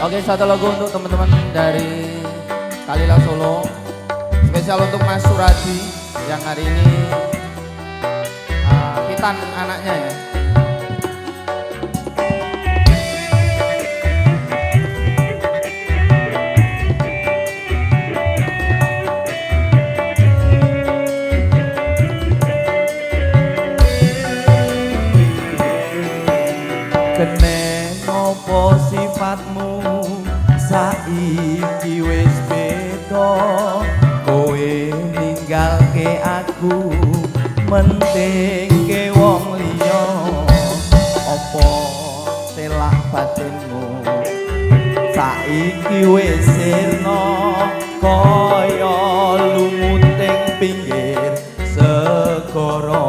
Oke, satu lagu untuk teman-teman dari Kalila Solo. Spesial untuk Mas Suradi yang hari ini hitan anaknya ya. Kenen opo sifatmu saiki wis beda, kowe ninggalke aku mentingke wong liya. Opo telak batinmu saiki wis sirna kaya lumuting pinggir segara.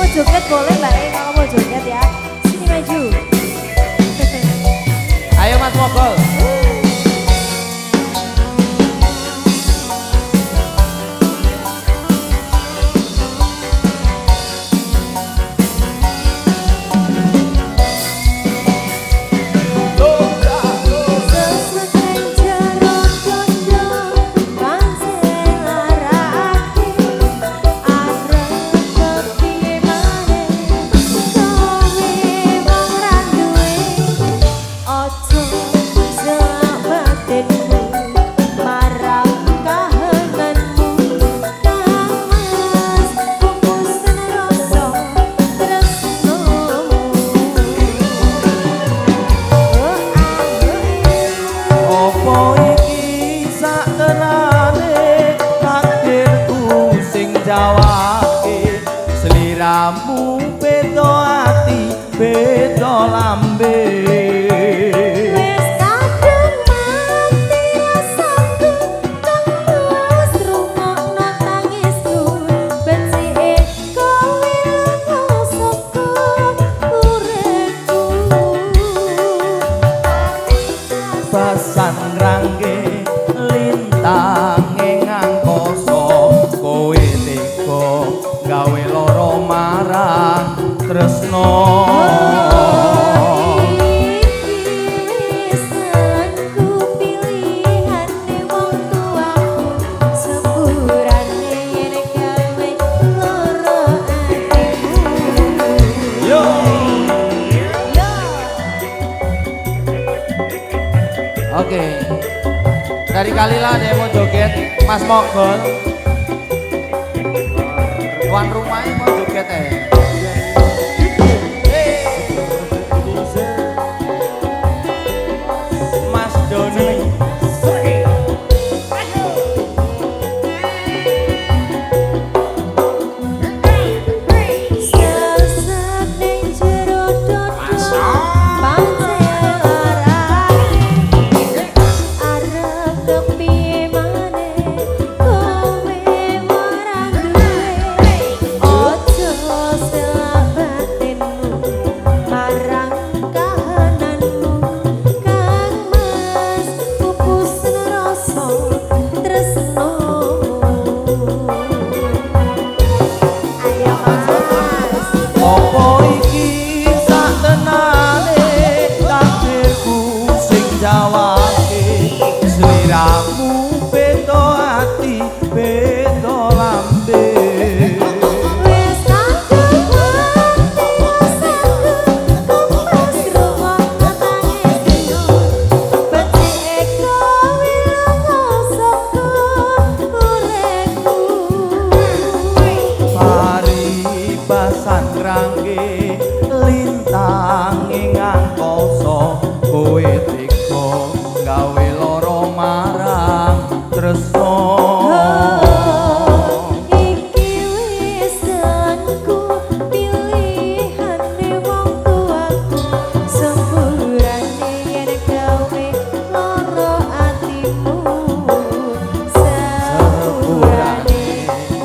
Joget boleh Mbak E kalau mau joget ya. Sini maju. Ayo Mas Mogol. Jawake sliramu beda ati beda lambe. Wis kadung mati rasaku kang rungokno tangisku becike kowe rasaku uripku. Pasan rangge lintange ngangkoso kowe gawe loro marang tresno. Oke, dari Kalila ada yang mau joget, Mas Mogol. Tuan rumahnya mau joget ya. Mas Doni. Arep kepiye maneh jawake sliramu beda ati beda lambe Wes kadung wati kumpes rumah tangis dino becik kowe ngosokku uripku paribasan rangge lintang ing angkasa kowe tega gawe lara marang tresno iki wis senengku pilihane wong tuaku sepurane yen gawe lara atimu sepurane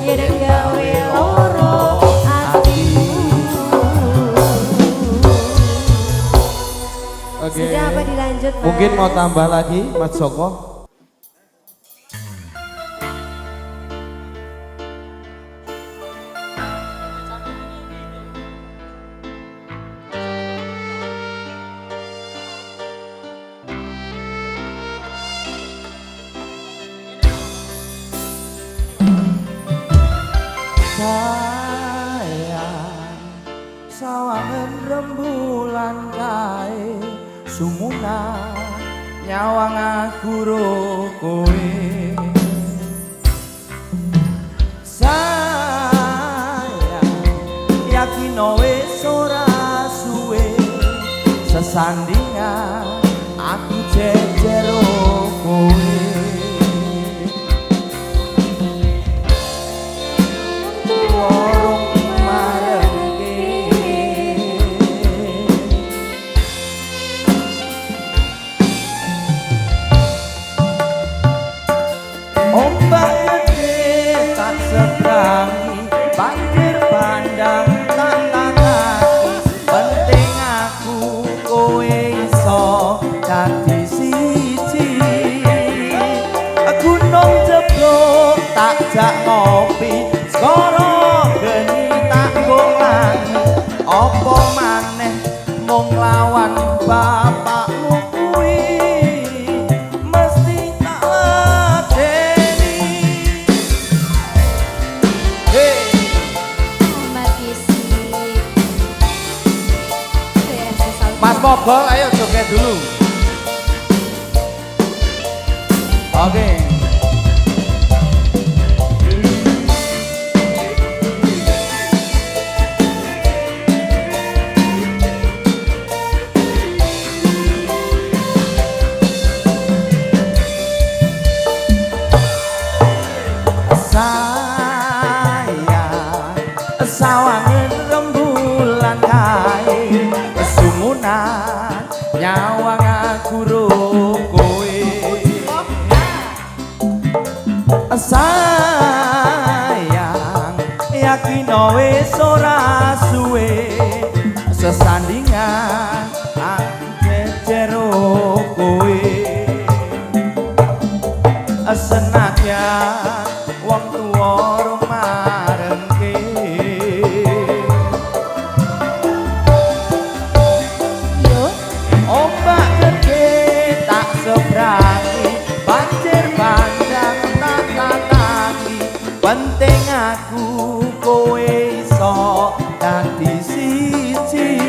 yen gawe lara atimu. Oke. Sudah apa dilanjut, Mas? Mungkin mau tambah lagi Mas Joko. sayang sawangan rembulan kae sumuna nyawang aku ro kowe sayang yakin wis ora suwe sesandingan aku jejero kowe banjir pandang tantangan penting aku kowe iso dadi siji gunung jeblok tak jak ngopi skoro geni tak golani apa maneh mung lawan bapakmu kuwi mesti tak ladeni hey. Mas Mogol, ayo joget dulu. Oke. Sayang, sawangan rembulan kae sumunan nyawang aku ro kowe sayang yakin wis ora suwe sesandingan aku jejero kowe senadyan wong tuwa marengke ombak gede tak seberani banjir bandang tak tangi penting aku kowe iso dadi siji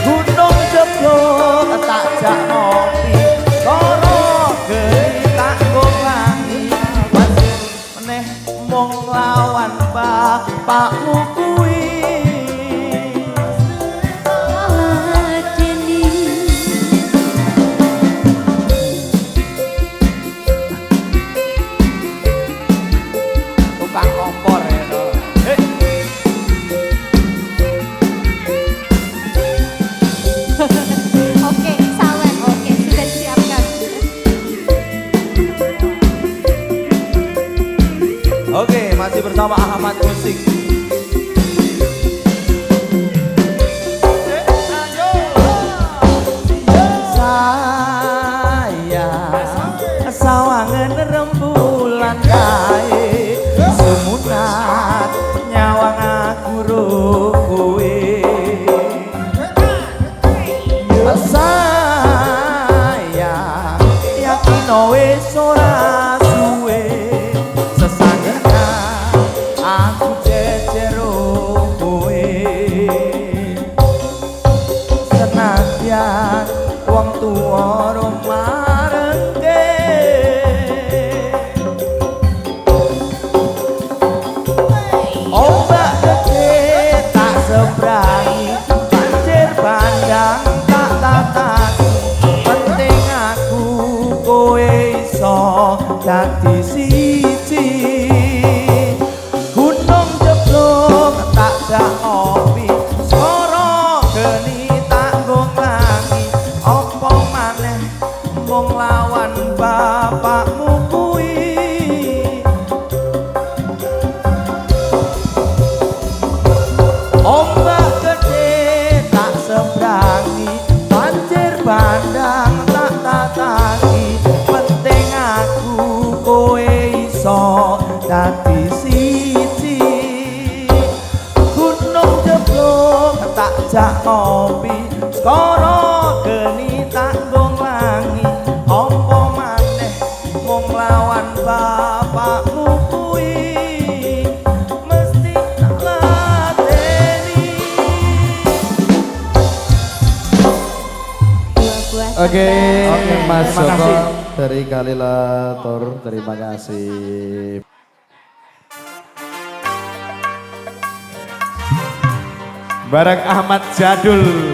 gunung jeblok tak jak ngopi karo geni tak golani banjir meneh mung lawan bapakmu kuwi tukang kompor ya toh. Hey. Oke, sawen. Oke, sudah disiapkan. Oke, masih bersama Ahmad Musik. Sayang, sawangan rembulan kae sumunat nyawang aku ro kowe sayang swara marengke ombak gede tak seberangi banjir bandang tak tatasi penting aku kowe iso dadi siji gunung jeblok tak jak opi swara geni tanggung langi apa maneh mung lawan bapakmu kuwi ombak gede tak seberangi banjir bandang tak tataki penting aku kowe iso dadi siji gunung jeblok tak jak ngopi skara geni tanggung langi apa maneh mung lawan bapakmu kuwi mesti tak lateni. Oke, Mas terima Joko kasih. dari Kalilator, terima kasih. Bareng Ahmad Jadul.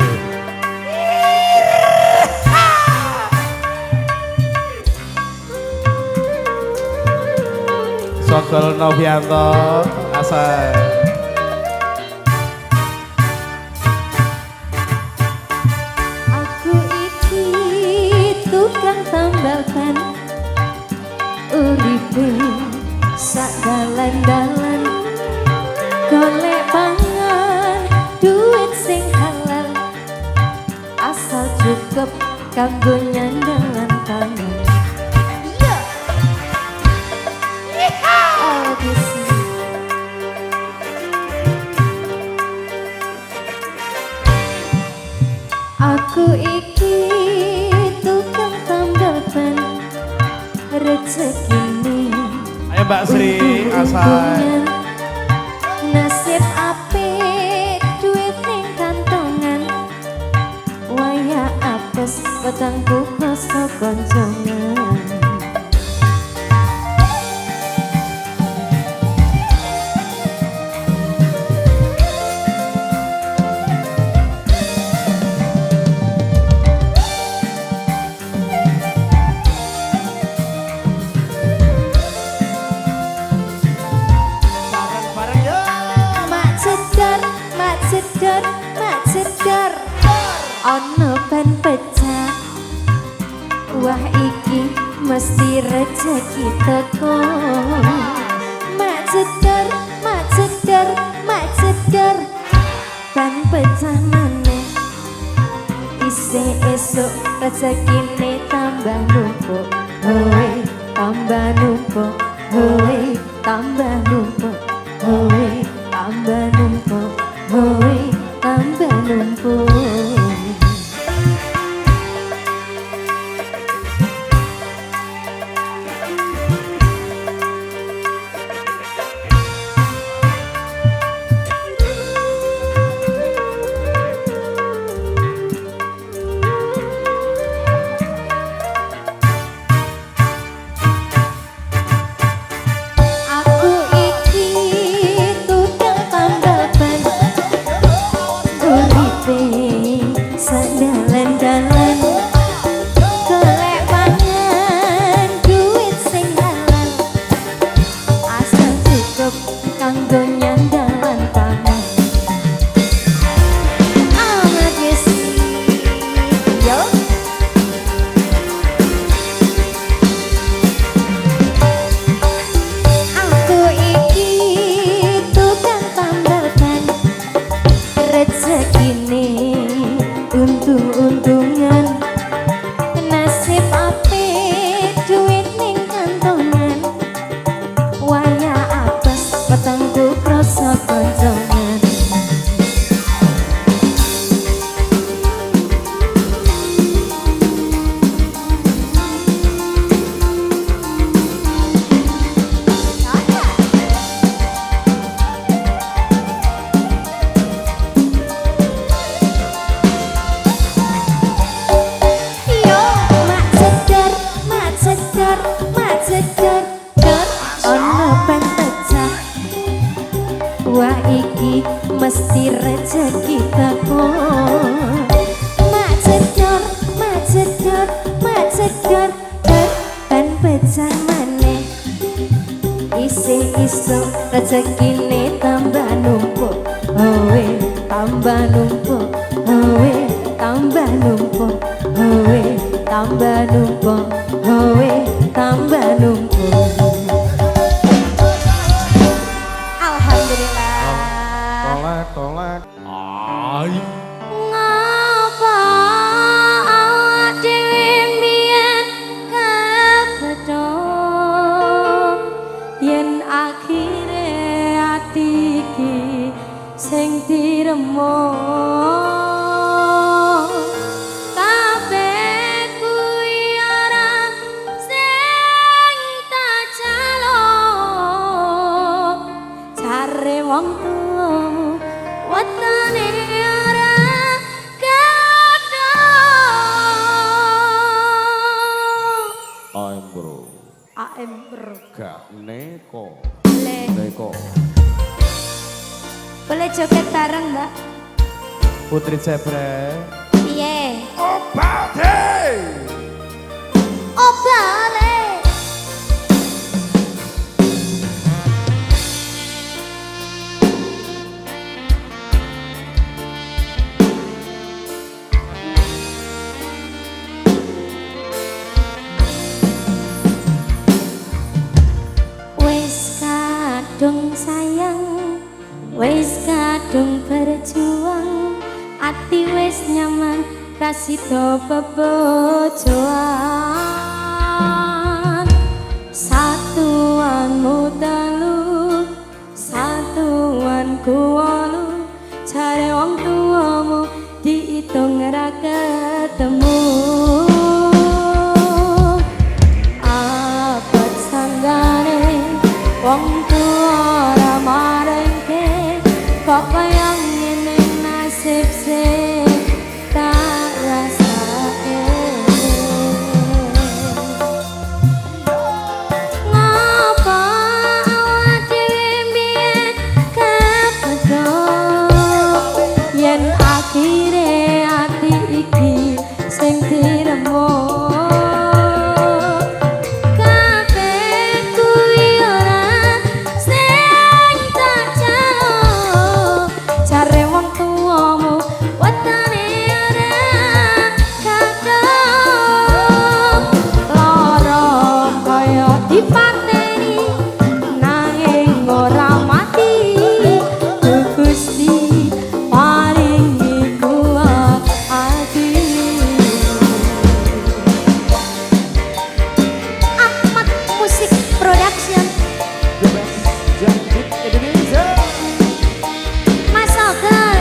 Sogol Novianto asal. Aku iki tukang tambal ban uripe sak dalan-dalan golek pangan duit sing halal asal cukup kanggo nyandangan tangan. Audisi. Aku iki tukang tambal ban rezekine Ayo Mbak Sri asal. nasib apik duit ning kantongan waya apes petangku koso koncongan. Bareng ya. Mak cedar, mak cedar, mak cedar ono ban pecah wah iki mesti rezeki teko. Mak cedar, mak cedar, mak cedar ban pecah maneh isih esuk rezekine tambah numpuk hoi tambah numpuk hoi tambah numpuk hoi tambah numpuk hoi tambah numpuk. Aku iki tukang tambal macet dan pecan maneh isih iso rezekine tambah numpuk owe tambah numpuk owe tambah numpuk owe tambah numpuk owe tambah numpuk. Alhamdulillah. Tolak. Ngapa awak dhewe mbiyen kepethuk yen akhire ati iki sing diremuk kabeh kuwi ora sing tak jaluk jare wong tuamu wetane ora kadung I'm bro. AM bro Gak neko. boleh Neko. boleh joget bareng mbak Putri Cebre. piye Obate. oh balik wis kadung sayang wis kadung berjuang ati wis nyaman kasito bebojoan satuanmu telu satuanku wolu jare wong tuamu diitung ra ketemu abot sanggane wong tua ora marengke kok kaya ngene nasib sing tak rasake ngapa awak dhewe mbiyen kepethuk yen akhire ati iki sing diremuk kabeh kuwi ora sing tak jaluk jare wong tuamu wetane ora kadung lara kaya dipateni nanging ora mati Gusti paringi kuat ati Ahmad Musik Production Jangkit Indonesia. Mas Ogel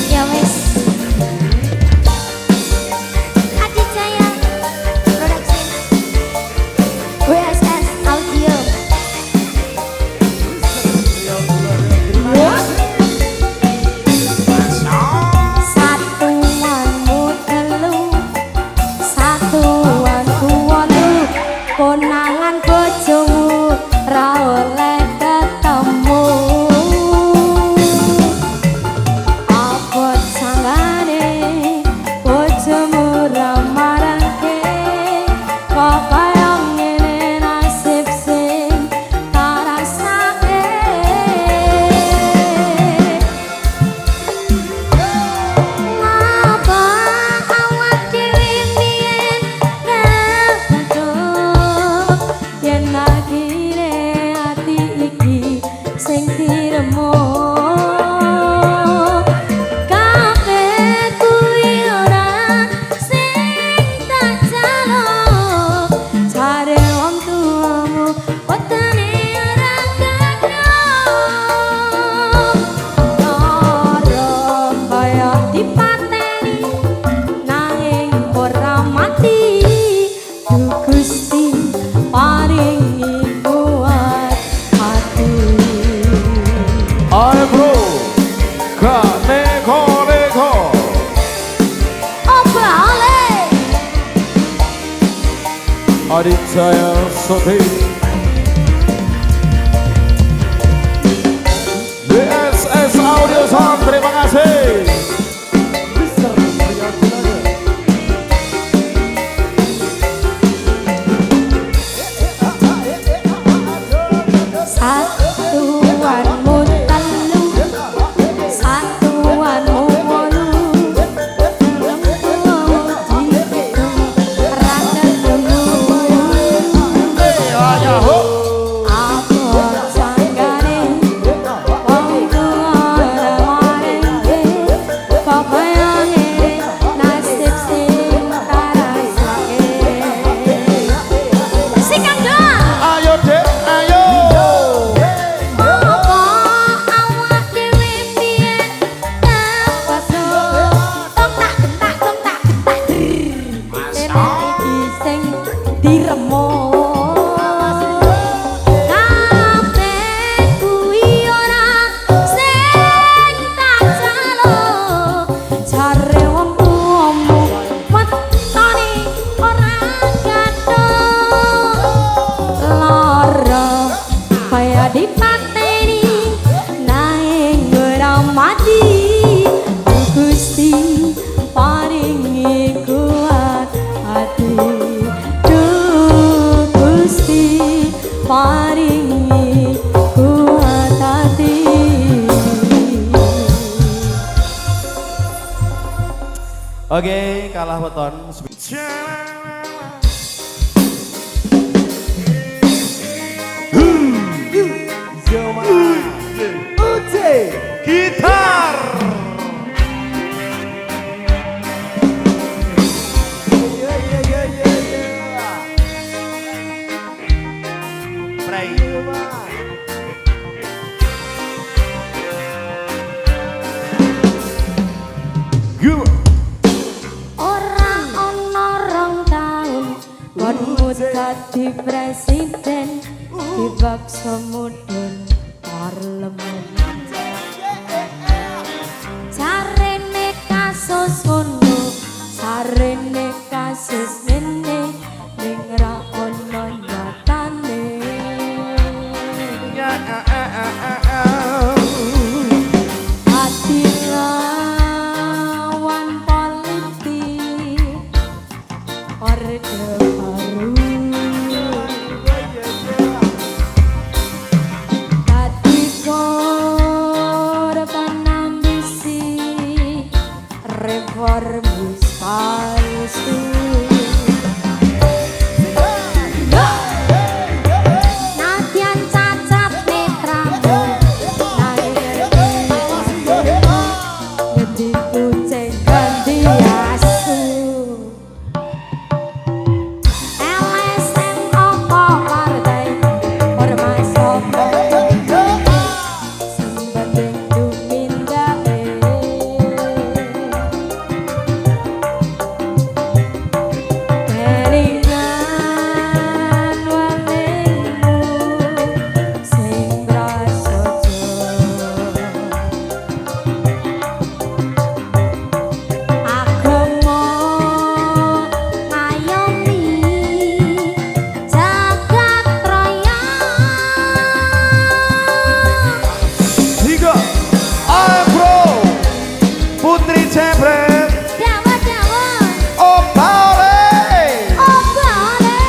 ya wes Adijaya Production WSS Audio satuanmu telu satuanku wolu konangan bojomu ra oleh ketemu abot sanggane bojomu ra marengke kok kaya ngene nasib sing tak rasake ngapa awak dhewe mbiyen kepethuk yen akhire ati iki sing diremuk kabeh kuwi ora sing tak jaluk jare wong tuamu wetane ora kadung lara kaya dipateni nanging ora mati Gusti paringi kuat hati I'm bro. Gak neko. oh balik Adijaya Sofi. BSS Audio Sound, terima kasih. diremo kabeh kuwi ora sing tak jaluk jare wong tuamu wetone ora gathuk lara kaya dipateni nanging ora mati Gusti paringi kuat hati Duh Gusti paringi kuat hati Oke, kalah weton. Gitar. Ora ana rong taun konmu dadi presiden dipaksa mudhun parlemen jarene kasus ngono jarene kasus ngene ning ra ono nyatane hati lawan politik orde baru hati korban ambisi reformis palsu Nadyan cacat netramu ngerti kucing ganti asu LSM apa partai ormas apa sing penting tumindake kelingan walemu sing prasaja agama ngayomi jagat raya Tiga. Afro. Putri Jebret. dawa-dawa Opale. obale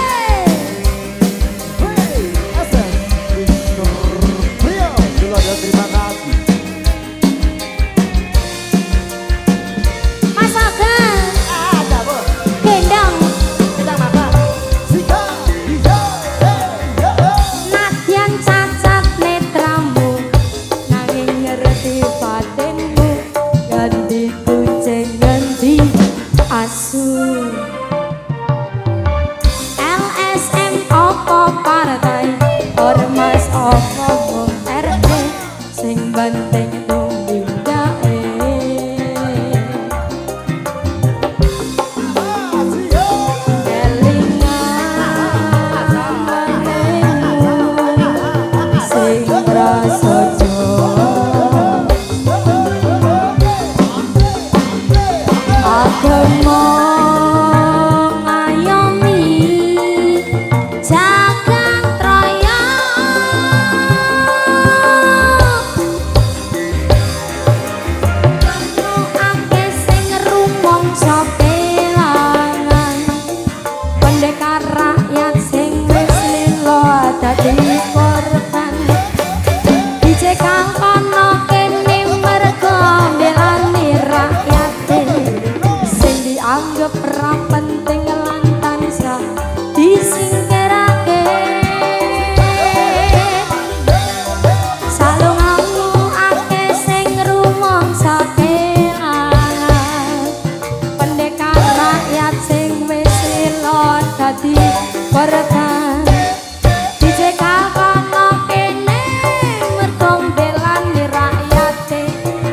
Terima kasih. Mas Ageng gendong Nadyan cacat netramu nanging ngerti batinmu ganti kucing ganti asu LSM apa partai ormas apa wong RT sing penting tuminggake sing prasaja agama ngayomi jagat raya akeh sing rumangsa kelangan pendekar rakyat sing wis lilo dadi korban dicekal kono kene mergo mbelani rakyat sing dianggap ra penting lan tansah disingkirake salunganmu akeh sing rumangsa kelangan pendekar rakyat sing wis lilo dadi korban dicekal kono kene mergo mbelani rakyat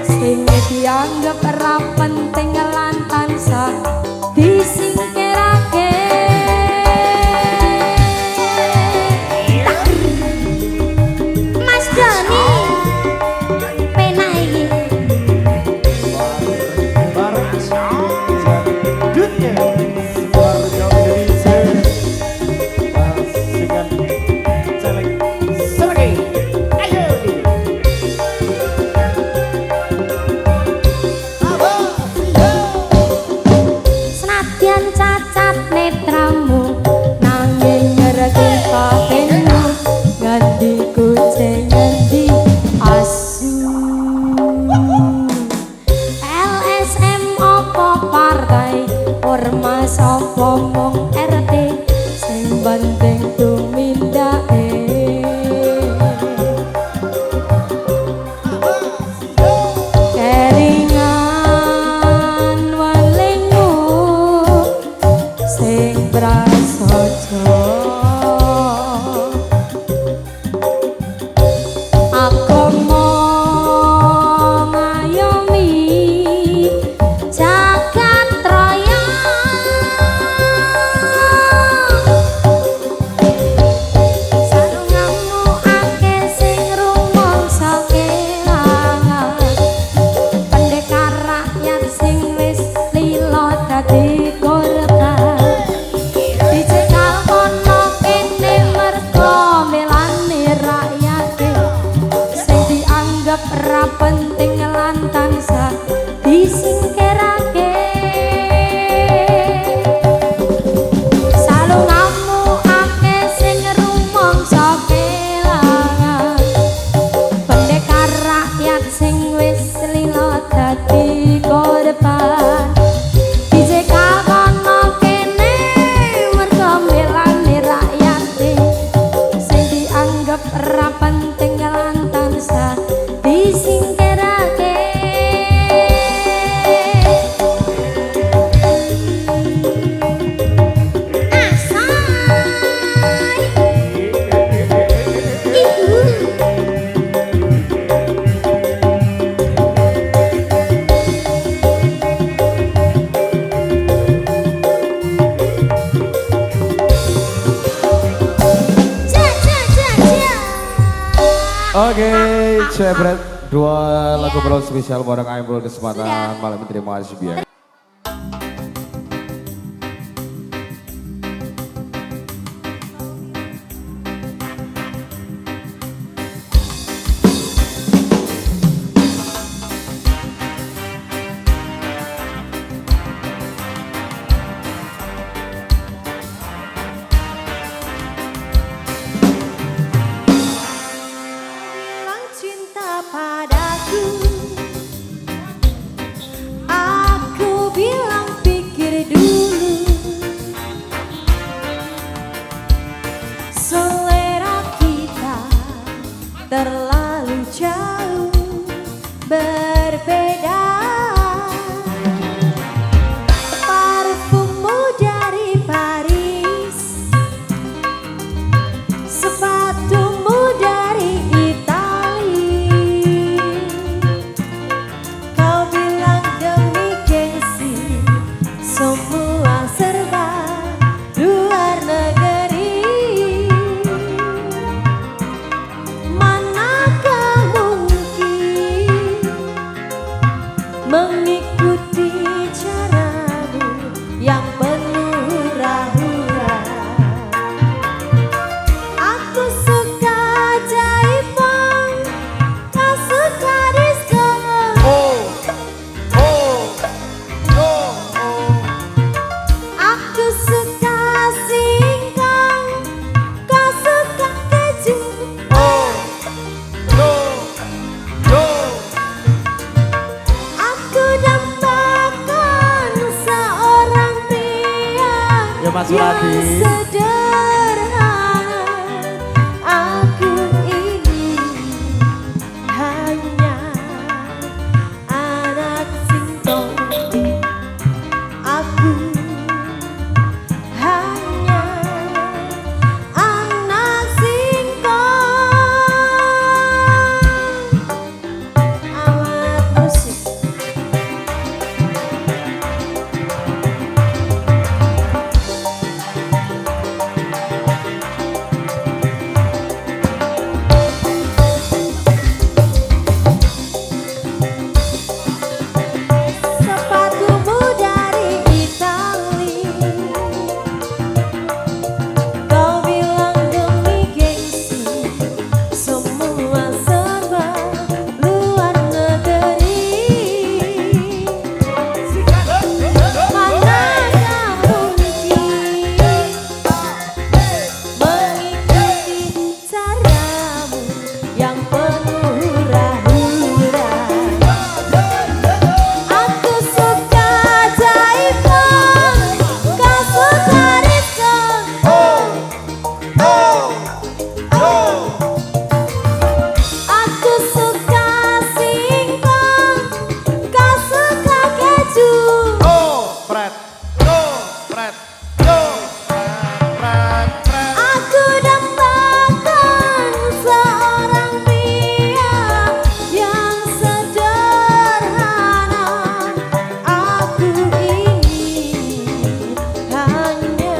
sing dianggap ra penting lan tansah disingkirake ormas apa mung RT sing penting tumindake keringan walingmu sing prasaja penting lan tansah disingkirake salungamu akeh sing rumangsa kelangan pendekar rakyat sing wis lila dadi korban dijekal kono kene mergo melani rakyate sing dianggap ra penting lan tansah disingkirake Oke, Cebret dua lagu bro spesial buat Aimrul kesempatan malam ini. Terima kasih biar. padaku aku bilang pikir dulu selera kita terlalu jauh berbeda parfummu dari Paris sepatumu dari semua serba luar negeri manakah mungkin mengikuti caramu yang penuh hura-hura aku suka jaipong kau suka disco Mas Suradi. Sederhana aku ini hanya anak singkong aku hanya anak singkong alat musik. Pret. Yo. Pret, pret. Aku dambakan seorang pria yang sederhana. Aku ingin hanya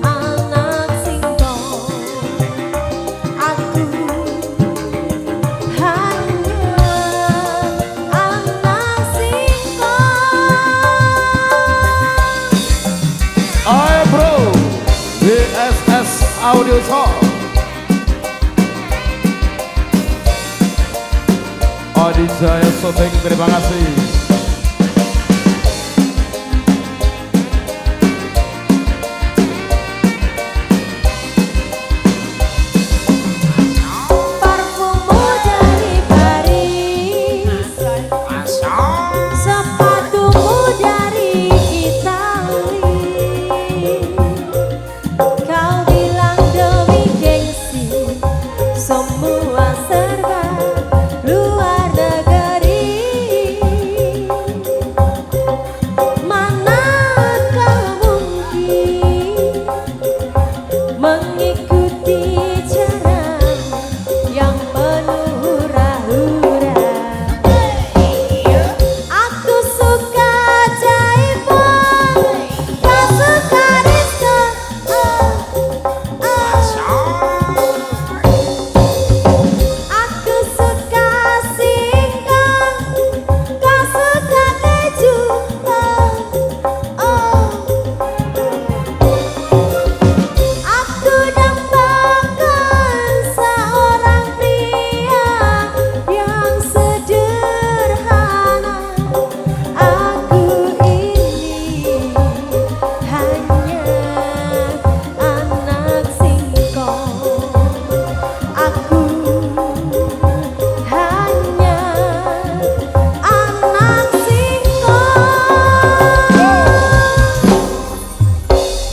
anak singkong. Aku hanya anak singkong. Ayo bro, BSS Audio Sound. Adi Jaya Soteng, terima kasih. Parfummu dari Paris, sepatumu dari Itali. Kau bilang demi gengsi, semua serba luar negeri. Manakah mungkin mengikuti cara yang penuh hura-hura. Aku suka Jaiboy, kau suka disco. Aku suka singkong, kau suka keju. Aku dambakan seorang pria yang sederhana. Aku ini hanya anak singkong. Aku hanya anak singkong.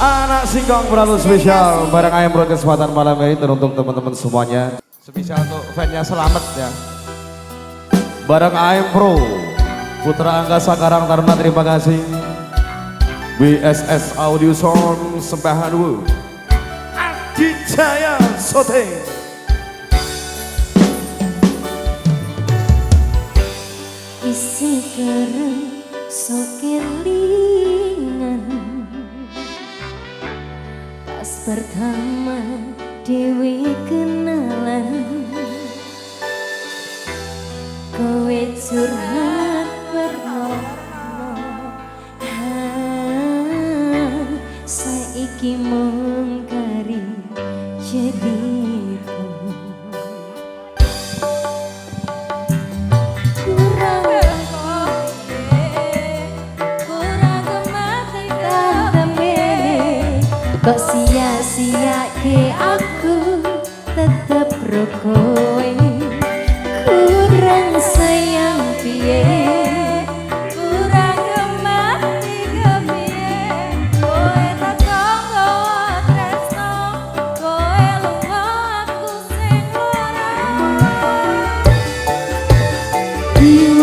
Anak Singkong Beralu spesial bareng Ayam Bro kesempatan malam ini teruntuk teman-teman semuanya. Spesial untuk fansnya Selamat ya. Bareng Ayam Bro, Putra Angkasa Karang Taruna, terima kasih. BSS Audio Sound Sembahan Wu. Adi Jaya Soteng. Isi kereng sokelingan pas pertama Dewi kenalan. Kowe curhat bernono, saiki mungkari jadi kok sia-sia ke aku tetep rokoe. Kurang sayang piye, kurang gemati kepiye. Kowe teko nggawa tresno, kowe lunga aku sing ora.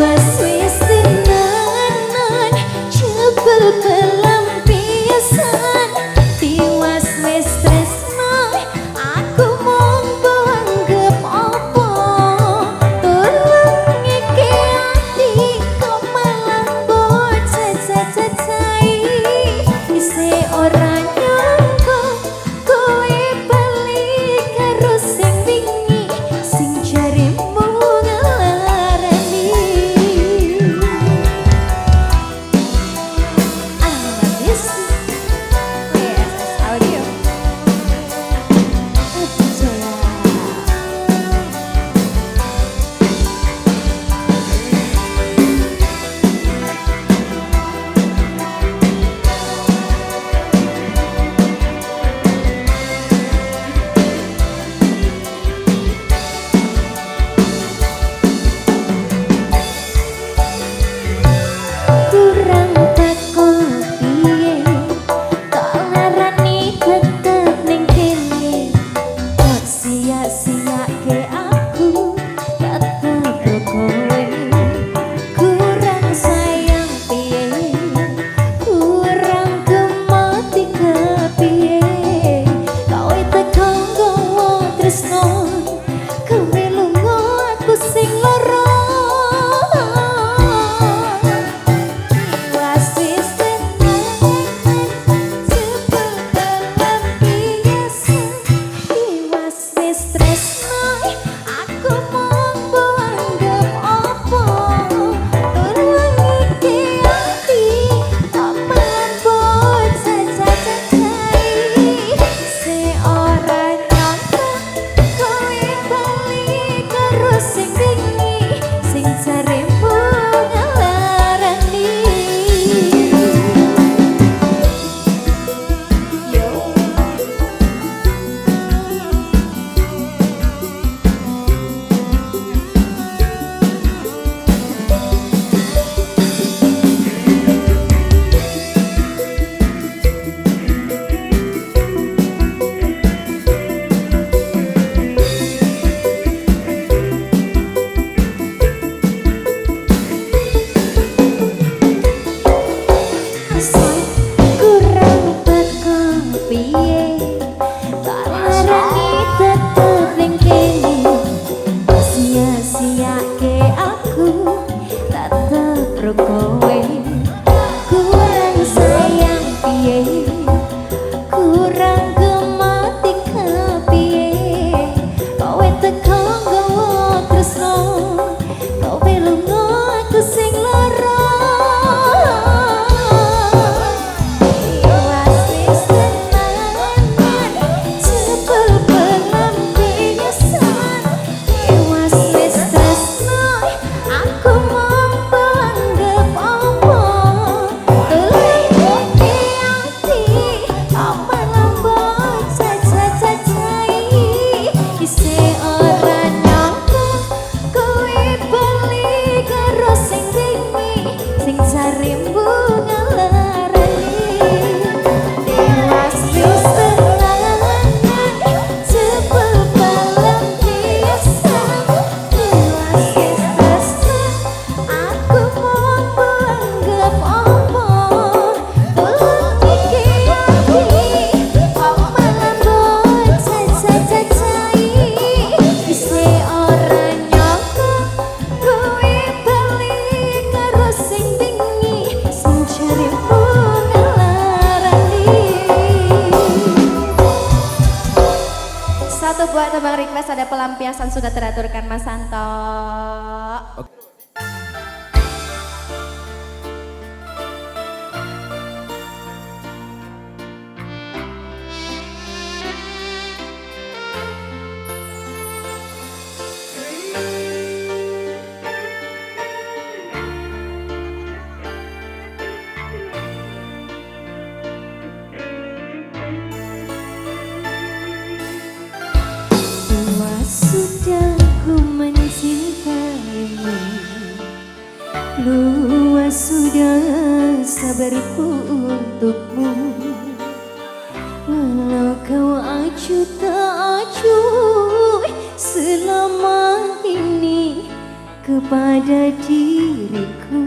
Wis tenanan jebul pelampiasan. Tiwas wis tresno, aku mung anggap apa piye kurang gemati kepiye kowe teko nggawa tresno kowe lunga aku sing lara Satu buat tebang request ada pelampiasan sudah teraturkan Mas Santo. Sudah ku mencintaimu, luas sudah sabarku untukmu. Walau kau acuh tak acuh selama ini kepada diriku,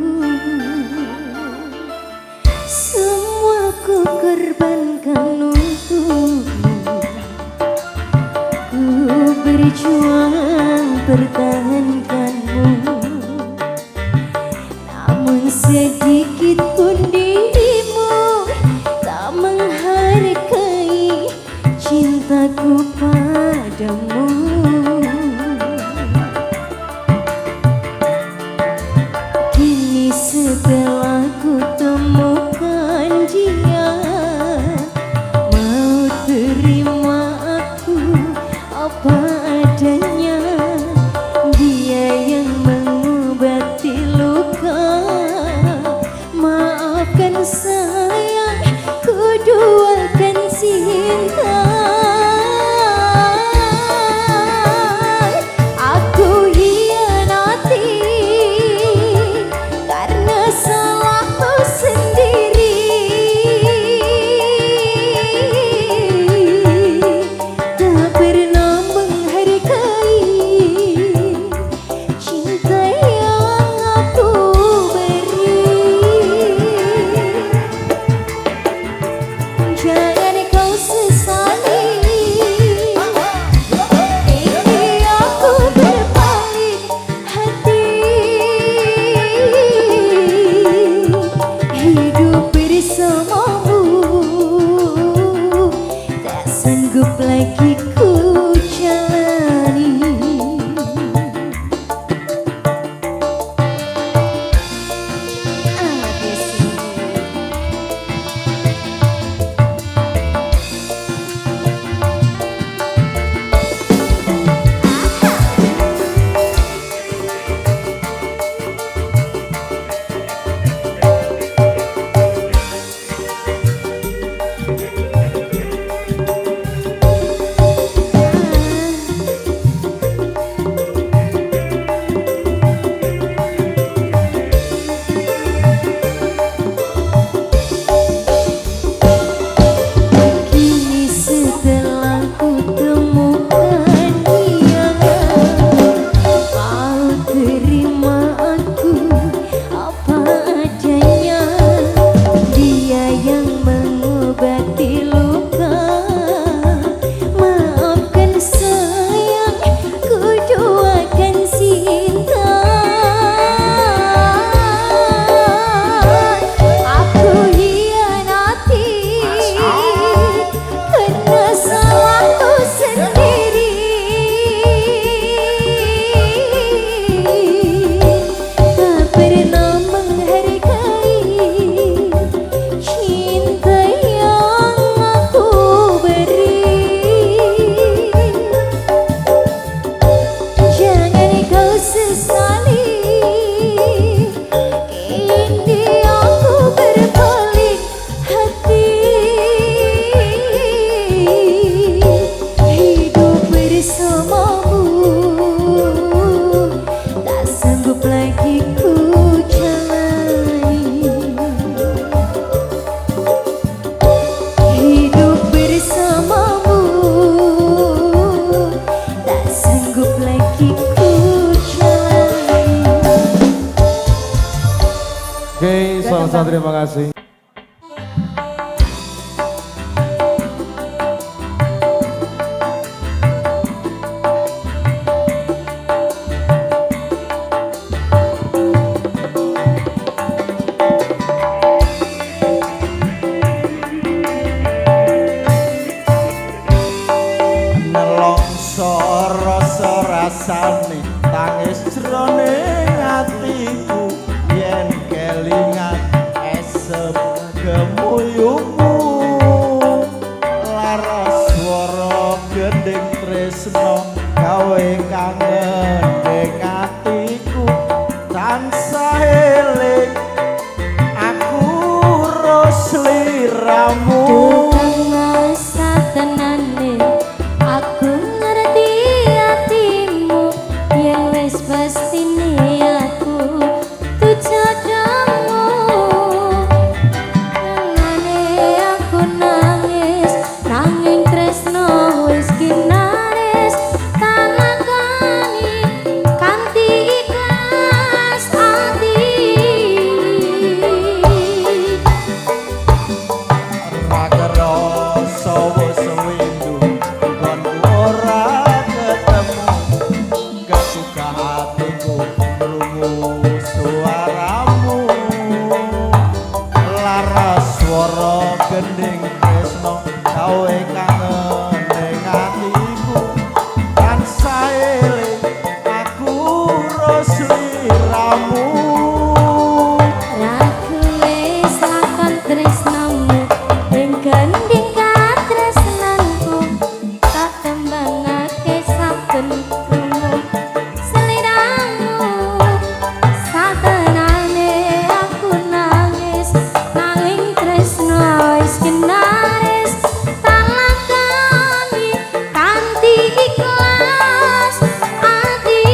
semua ku korbankan untukmu. Berjuang pertahankanmu, namun sedikit pun dirimu tak menghargai cintaku padamu. Kini setelah ku temukan dia, mau terima aku apa adanya, dia yang mengobati luka. Maafkan sayang, ku duakan cinta. Aku hianati karena salahku sendiri. Tak pernah menghargai cinta yang aku beri. Jangan kau sesali, ini aku berbalik hati. Hidup bersamamu tak sanggup lagi ku jalani. terima kasih. Rasane tangis jroning atiku yen kelingan esem gemuyungmu laras swara gending tresno gawe kangen ning atiku tansah eling aku ros liramu. Gending tresno gawe kangen ning atiku tansah eling aku ros liramu. Aku wis lakon tresnamu ing gending katresnanku tak tembangake saben krungu sliramu satenane aku nangis nanging tresno kinares tak lakoni kanthi ikhlas ati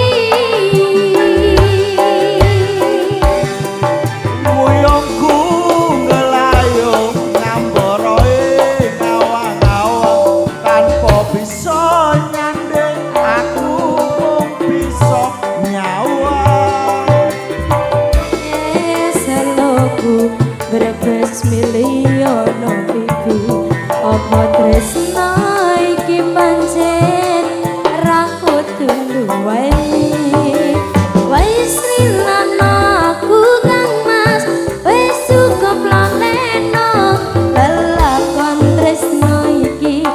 muyungku ngelayung ngambara ing awang-awang tanpa bisa nyanding aku mung bisa nyawang seloku berbes miliono pipi apa tresno iki pancen ra kudu duweni wis rilana aku kang mas wis cukup laleno lelakon tresno iki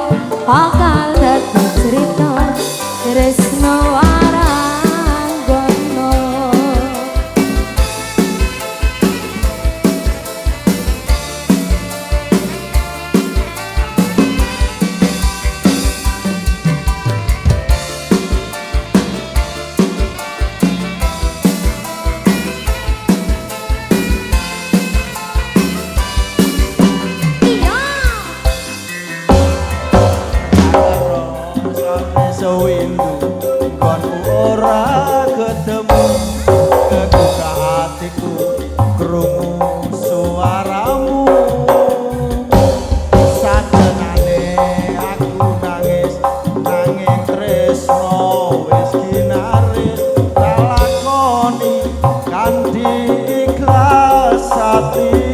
bakal dadi cerita tresno waranggono. Sewindu konku ora ketemu kebuka hatiku krungu suaramu satenane aku nangis nanging tresno wis kinaris tak lakoni kanthi ikhlas ati.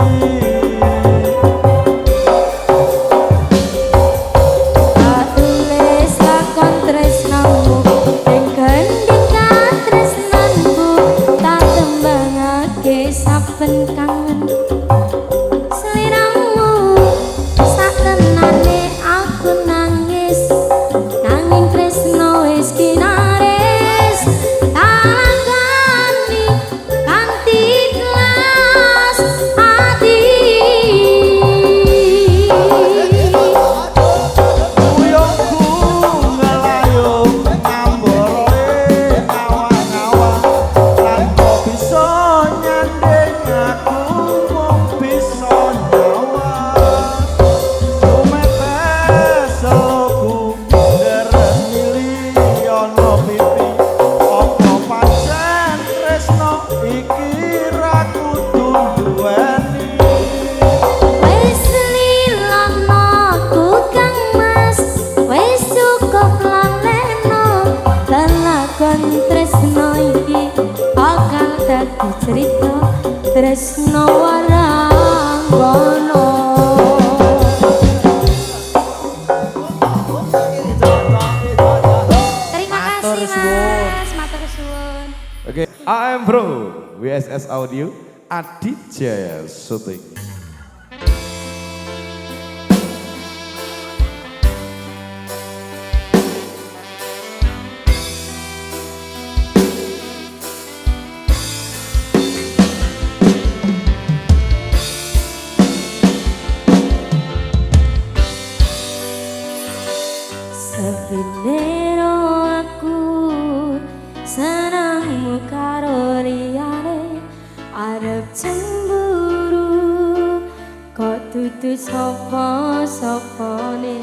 Saben kangen sliramu satenane aku nangis nanging tresno wis kinares tak lakoni kanthi ikhlas ati muyungku ngelayung ngambara ing awang-awang tanpa bisa nyanding aku mung bisa nyawang tumepes seloku deres miliono pipi apa pancen tresno iki ra kudu duweni wis lilana aku kang mas wis cukup laleno lelakon tresno iki bakal dadi cerita tresno warang mangkono. Terima kasih Mas, matur suwun. Oke, AM Bro, WSS Audio, Adijaya Syuting. Sebenero aku senangmu karo liyane arep cemburu kok dudu sapa-sapane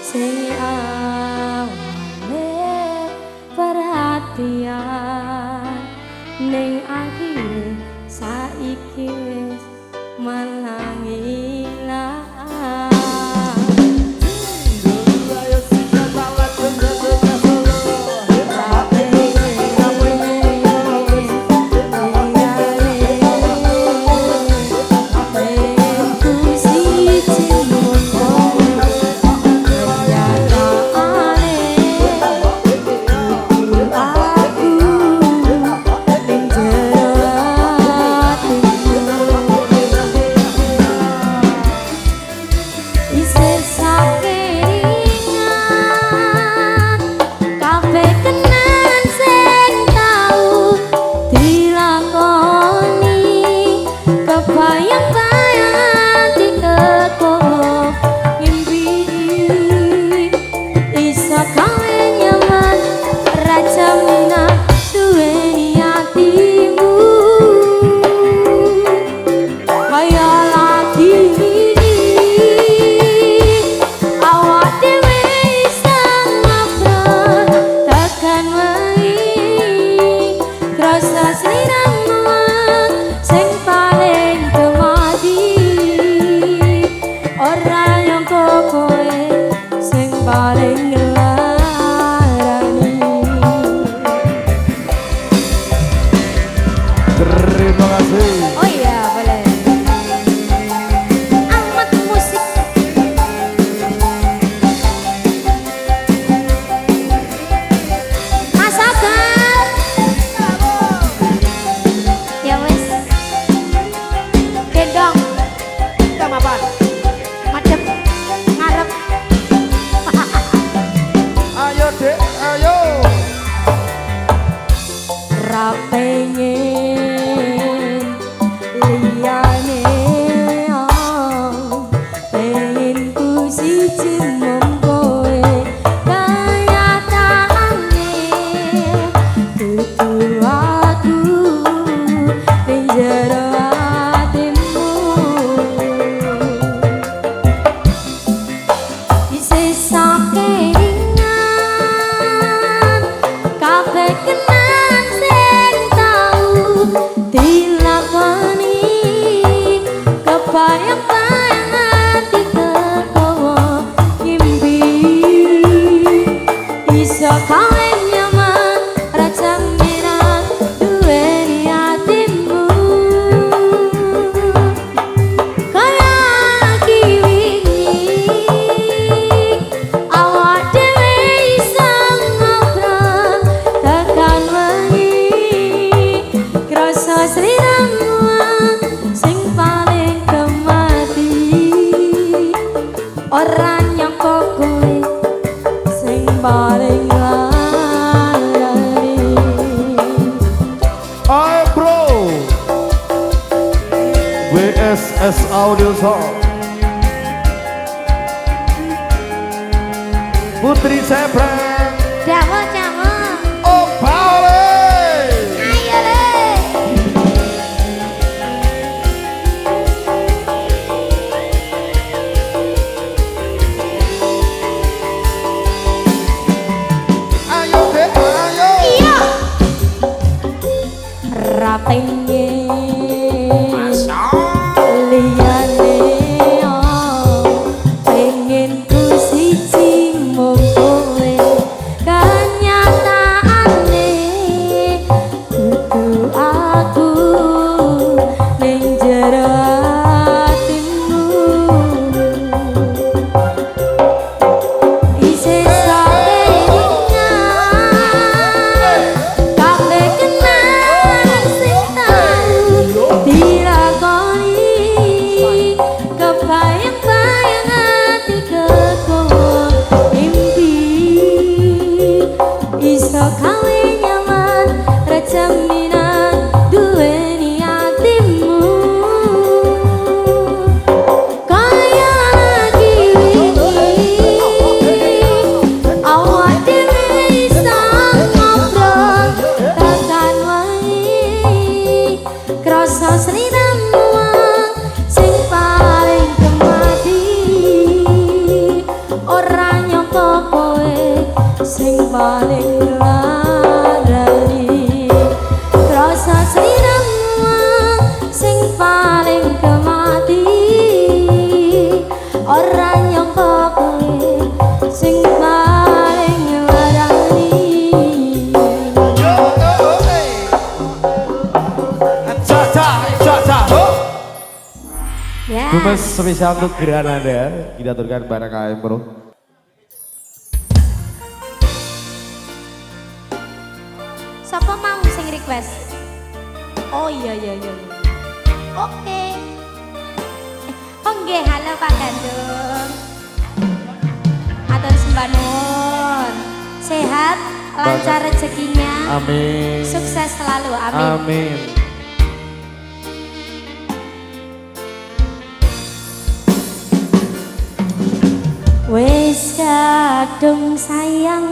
sing awale perhatian ning akhire saiki wis malah ilang. Terima kasih. Oh iya, boleh. Amat musik. Mas Agar. Ya wes. Gendong. Gendong apa? Madep. Ngarep. Ayo dek, ayo. Rapengen liyane pengen ku siji mung kowe kayatane dudu aku ning jero atimu disisa keringan kabeh kenang sing tau dilakoni kebayang-bayang hati kebawa ngimpi iso kawe nyaman raja merah duweni hatimu kaya kiwingi awak dhewe iso ngobrol tekan wengi krasa sliramu sing paling kemati ora nyangka kowe sing paling larani. AM Bro, WSS Audio Song. Putri Sebrang, Jamu-jamu oh Paule. ayo le. Ayo dek, ayo. Iya. Rapengen liyane pengen ku siji mung kowe kanyang nyangka kowe sing paling larani rasa sliramu sing paling kemati ora nyangka kowe sing paling larani ya Bumes spesial untuk Granada kita aturkan bareng AM Pro. siapa mau sing request oh iya oke oh nggih halo Pak Gandung atur sembah nuwun sehat lancar rezekinya Amin. sukses selalu amin Amin. wis kadung sayang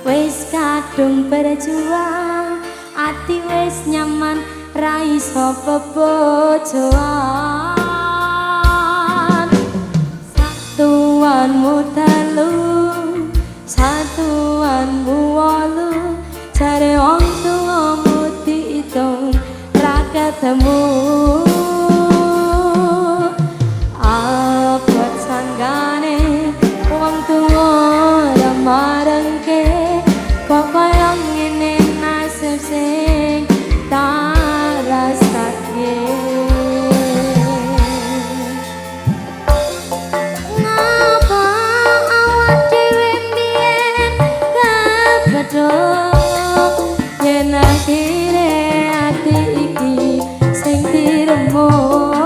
wis kadung berjuang ati wis nyaman ra iso bebojoan satuanmu telu satuanmu wolu jare wong tuamu diitung ra ketemu abot sanggane wong tuwa ora marengke kok kaya ngene nasib sing tak rasake ngapa awak dhewe mbiyen kepedhok yen akhire ati iki sing diremuk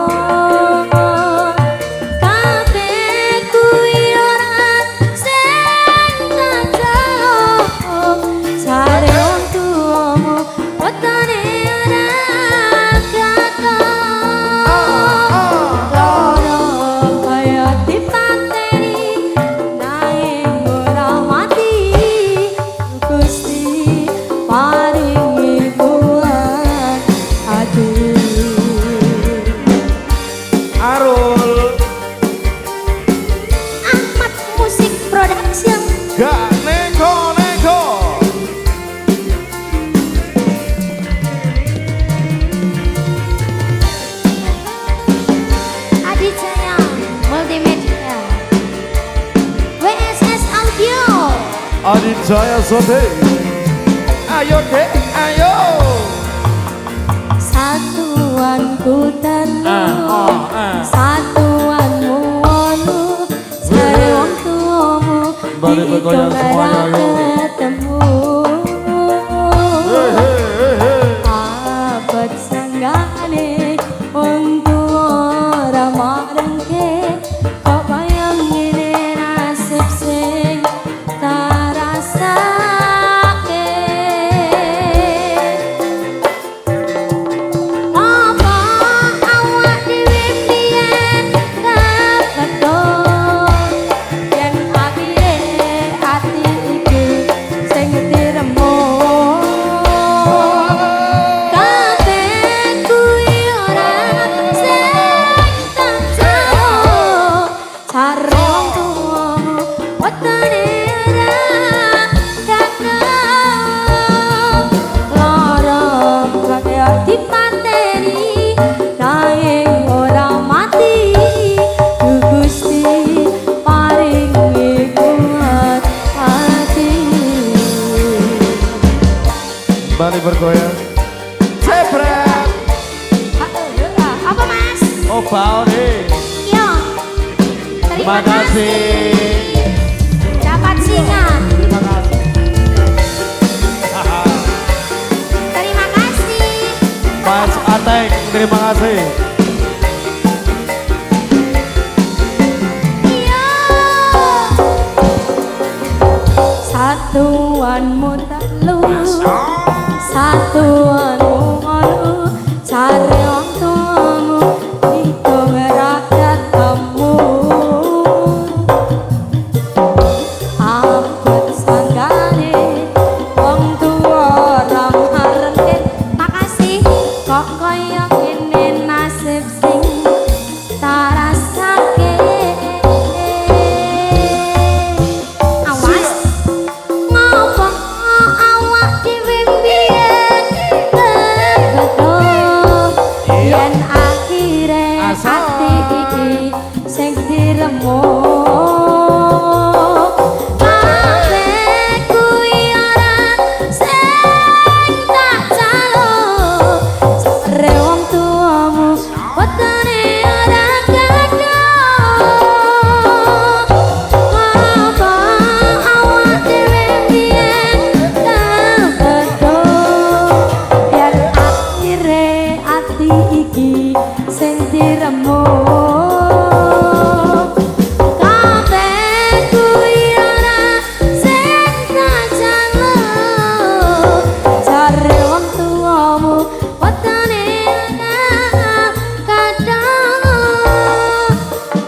Aditya Sote. Ayo dek, ayo. Satuanku telu, satuanmu wolu, jare wong tuamu Balik bergoyang semuanya, yuk. ketemu. Abot sanggane wong tuwa ora marengke, kok kaya ngene nasib sing tak rasake. Apa awak dhewe mbiyen kepethuk yen akhire ati iki sing diremuk. Kabeh kuwi ora sing tak jauh, jare wong tuamu wetene ora ketemu. Lara kaya dipateni nanging ora mati. Gusti paringi kuat hati. Balik bergoyang. Jebret. Apa mas? Oh, Bauri. Yo. Terima kasih. Dapat singa. Terima kasih. Terima kasih. Mas Ateng, terima kasih. Yo. Satuanmu telu. Satuanmu wolu. Jare wong tuamu diitung ora ketemu. Abot sanggane wong tuwa ora marengke. Makasih kok kaya ngene nasib sing tak rasake. remuk kabeh kuwi ora sing tak jaluk jare wong tuamu wetone ora kadang apa awak dhewe biyen kabeh biar akhire ati iki sing diremuk kabeh kuwi ora sing tak jaluk jare wong tuamu wetone kadang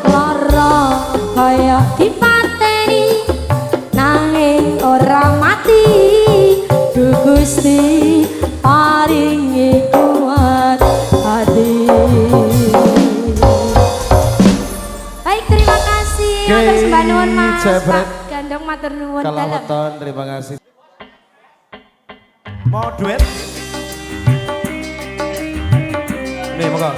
lara kaya dipateni nanging ora mati Duh Gusti paringi kuat hati. Baik, terima kasih atas sembah nuwun Mas Jebret. Pak Gandong matur nuwun dalem. Kalaweton, terima kasih. Mau duet? Nih, monggo.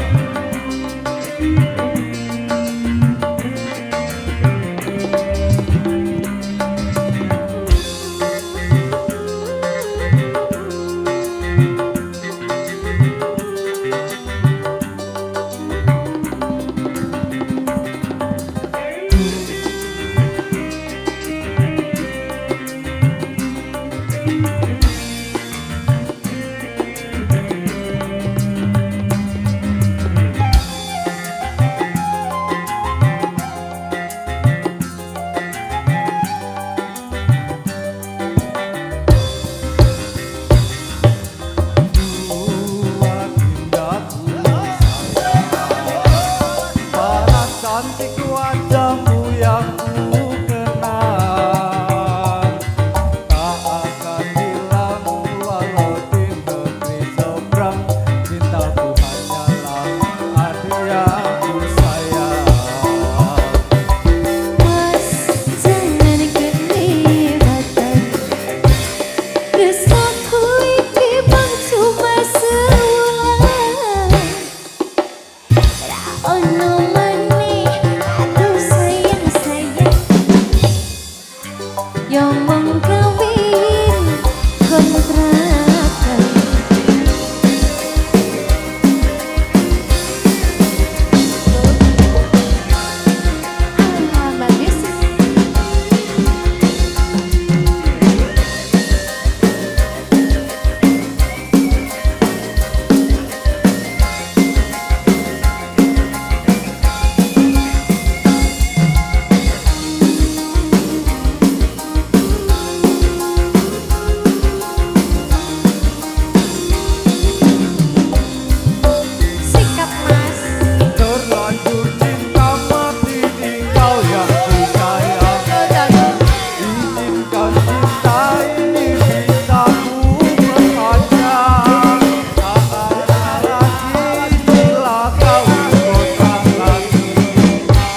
Cantik wajahmu yang ku kenal, tak akan hilang walau di negeri seberang. Cintaku hanyalah adik yang ku sayang. Mas jangan kelihatan resaku iki bang cuma sewulan ra ono maneh aduh sayang yang mengkawin kontrakan bagus. Sikap Mas Terlanjur cinta mati tinggal yang ku sayang. Izinkan cinta ini bisa ku perpanjang. Tak ada lagi bila kawin kontrakan.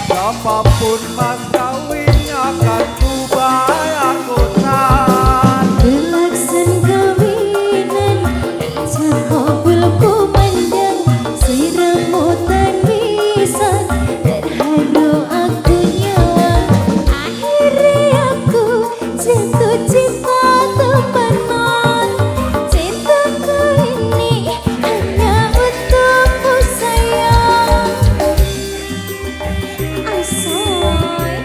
Berapapun mas kawinnya akan ku bayar kontrak. Pelaksan kawinan Sekabul ku pandang Siramu tangisan Terharu aku nyawang Akhirnya aku jatuh cinta temenan Cintaku ini hanya untukmu sayang Asoy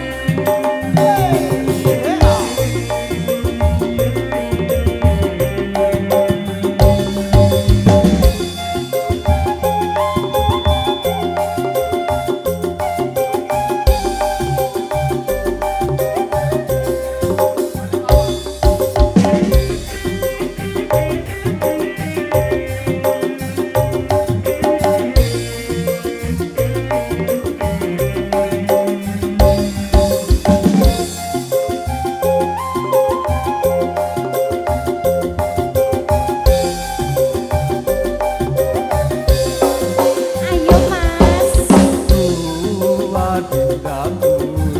ayo Mas Dua dindaku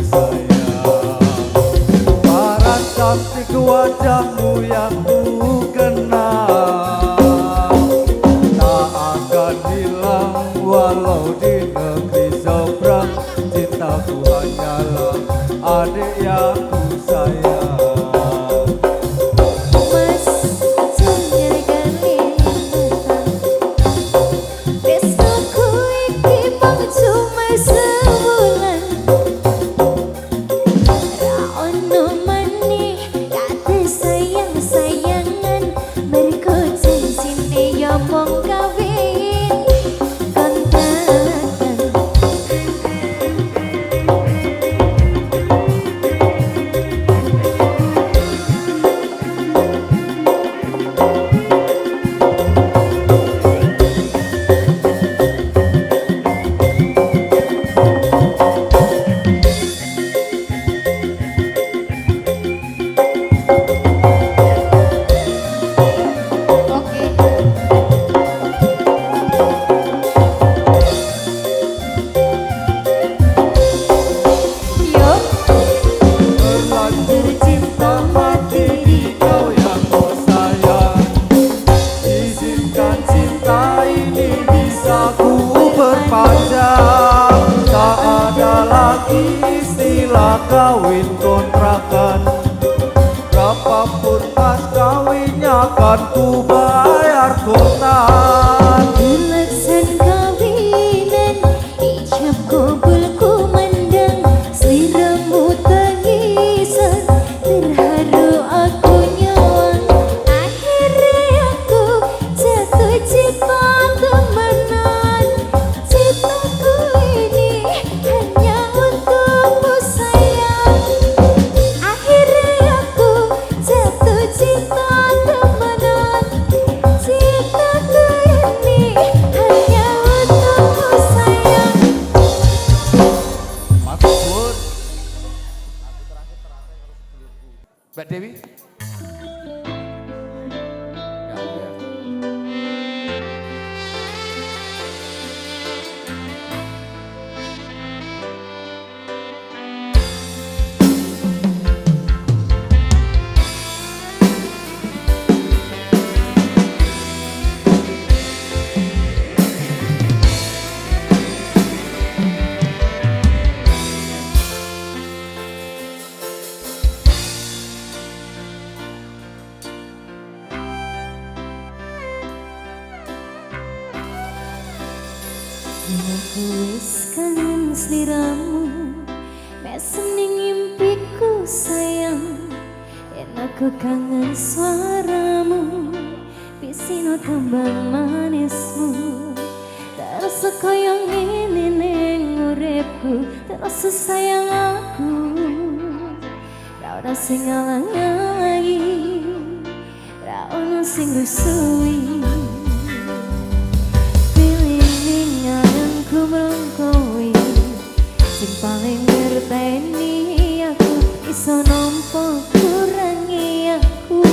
sayang, parang cantik wajahmu yang ku kenal, tak akan hilang walau di negeri seberang. Cintaku hanya hanyalah adik yang ku sayang. Mas jangan kelihatan besokku iki bang cuma sebulan. Ra ono maneh kate sayang-sayangan mergo janjine ya mung kawin kontrakan. Terlanjur cinta mati di kau yang ku sayang. Izinkan cinta ini bisa ku perpanjang. Tak ada lagi istilah kawin kontrakan. Berapapun mas kawinnya akan ku bayar kontan. Laksan kawinan ijab kabul kumandang sliramu tangisan terharu aku nyawang. Akhirnya aku jatuh cinta temenan. Cintaku ini hanya untukmu sayang. Akhirnya aku jatuh cinta temenan. Cintaku ini hanya untukmu sayang. Mbak Dewi. Aku wis kangen sliramu, mesem ning impiku sayang. Yen aku kangen suaramu, pisino tembang manismu. Terus kaya ngene ning uripku, terus sayang aku. Ra ono sing ngalang-alangi, ra ono sing rusui. Ku merongkowi sing paling ngerteni aku iso nampa kurangi aku.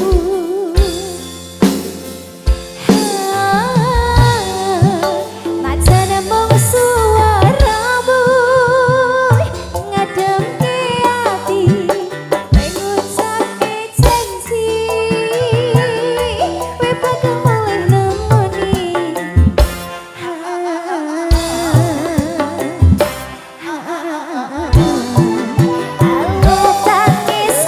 Macane mung suaramu ngademke ati ngucapke janji we bakal mulai nemoni. Aku tangis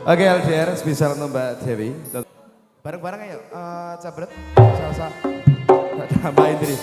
Oke LDR spesial untuk Mbak Dewi. Bareng-bareng ayo, Cabret, salsa. Mbak Indri.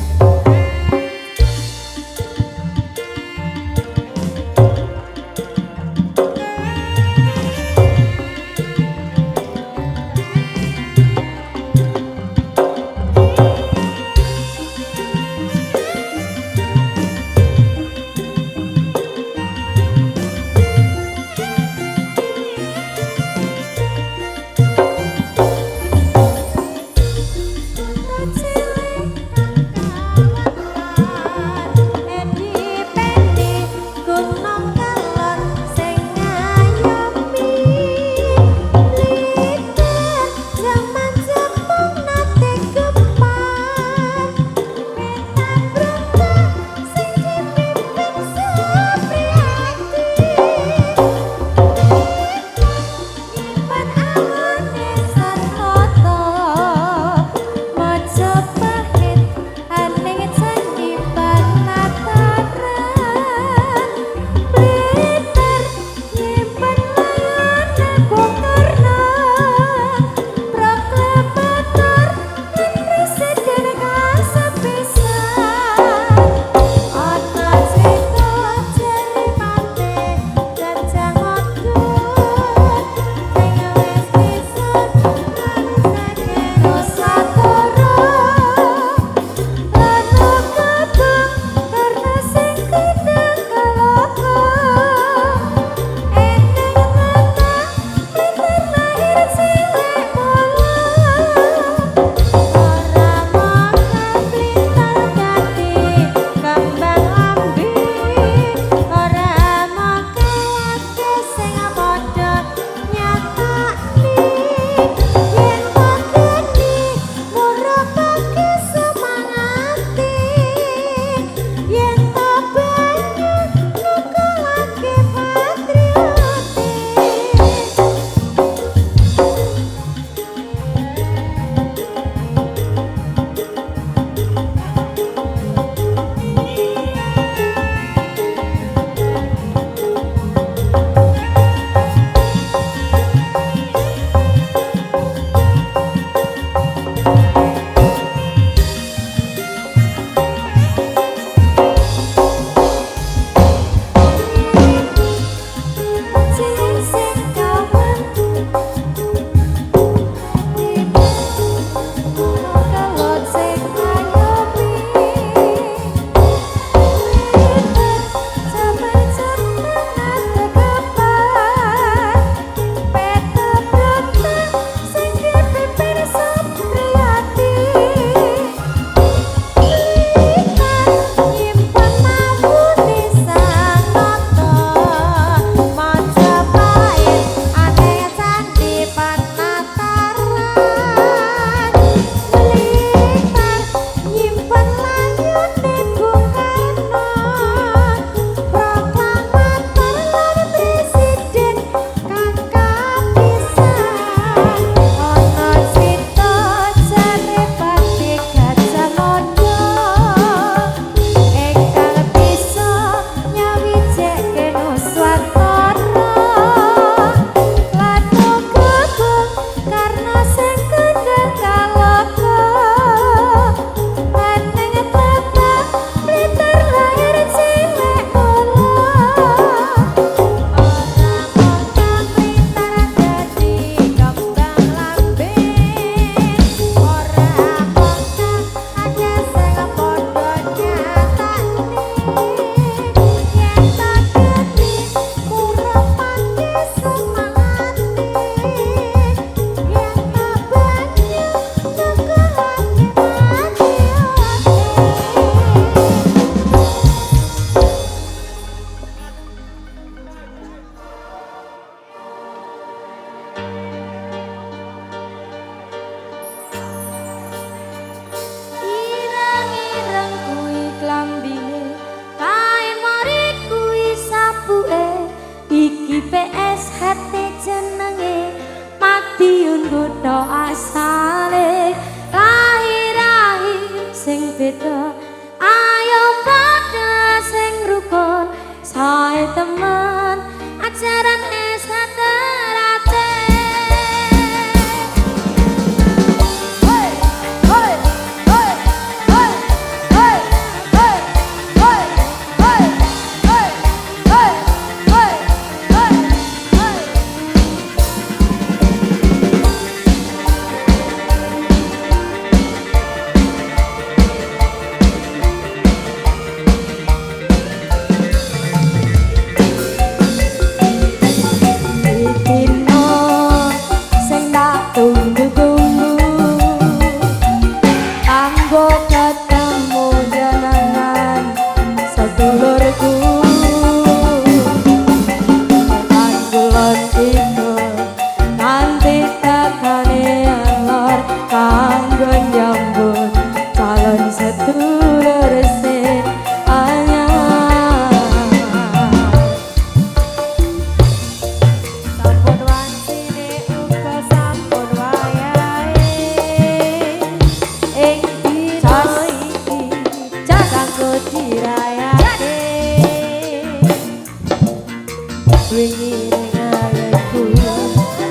wingi ngarepku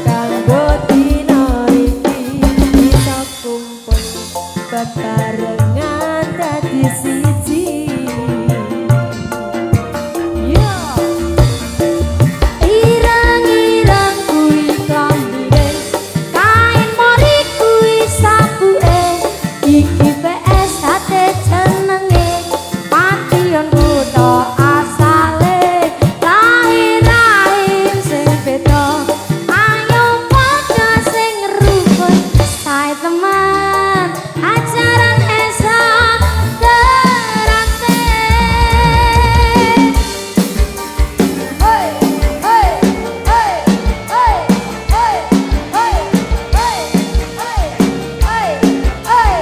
kanggo dina iki bisa kumpul bebarengan dadi siji. Ireng-ireng kuwi klambine, kain mori kuwi sabuke, iki PS hate jenenge, Madiun kutha asale, lahir-lahir sing beda, ayo padha sing rukun, sae teman, ajaran esok terate. Hoi, hoi, hoi, hoi, hoi, hoi, hoi, hoi, hoi, hoi.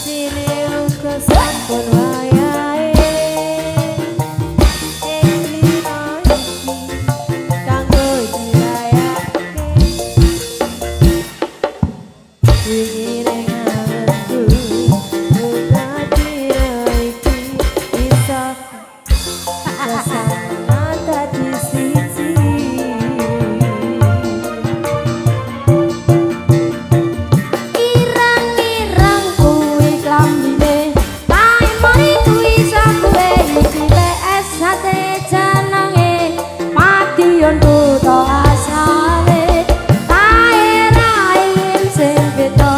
Sini uga sampun wayahe ing dina iki kanggo dirayake. Wingi ning alenku uga dina iki bisa rasana dadi siji. Ireng-ireng kuwi klambine, kain mori kuwi sabuke, iki PS hate jenenge, Madiun kutha asale, lahir-lahir sing beda,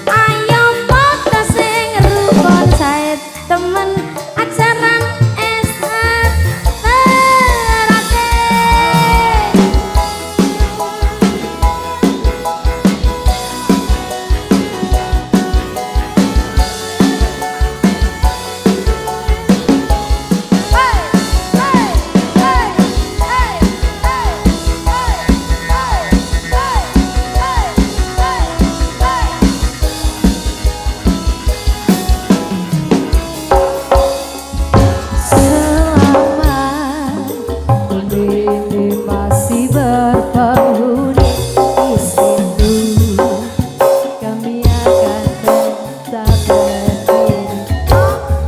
ayo padha sing rukun, sae temen ajaran esok terate. Selama ini masih berpenghuni di situ, kami akan tetap berdiri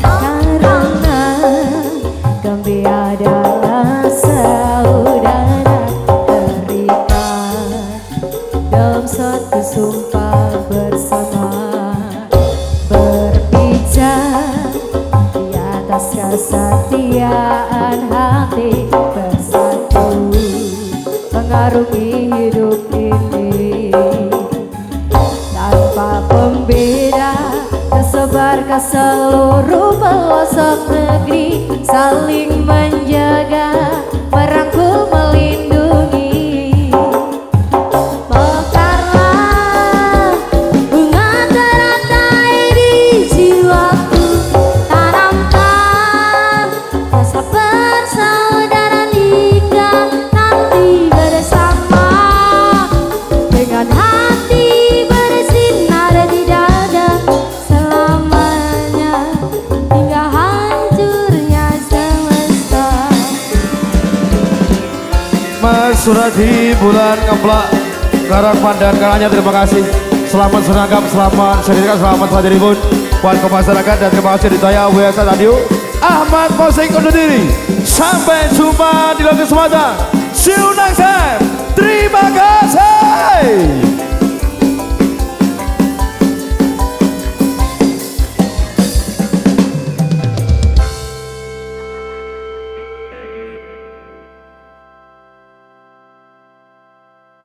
karena kami adalah saudara terikat dalam satu sumpah bersama, berpijak di atas kesetiaan hati bersatu, mengarungi hidup ini tanpa pembeda, tersebar ke seluruh pelosok negeri, saling menjaga, merangkul, melindungi. Mekarlah bunga teratai di jiwaku, tanamkan rasa persaudaraan hingga nanti bersama, dengan hati bersinar di dada selamanya hingga hancurnya semesta. Mas Suradi Bulan Ngemplak Karang Pandan Karangnya, terima kasih. Selamat seragam, selamat sertifikat, selamat sajaripun buat ke masyarakat, dan terima kasih di saya WSA Radio Ahmad Posing undur diri. Sampai jumpa di lain kesempatan. See you next time. Terima kasih.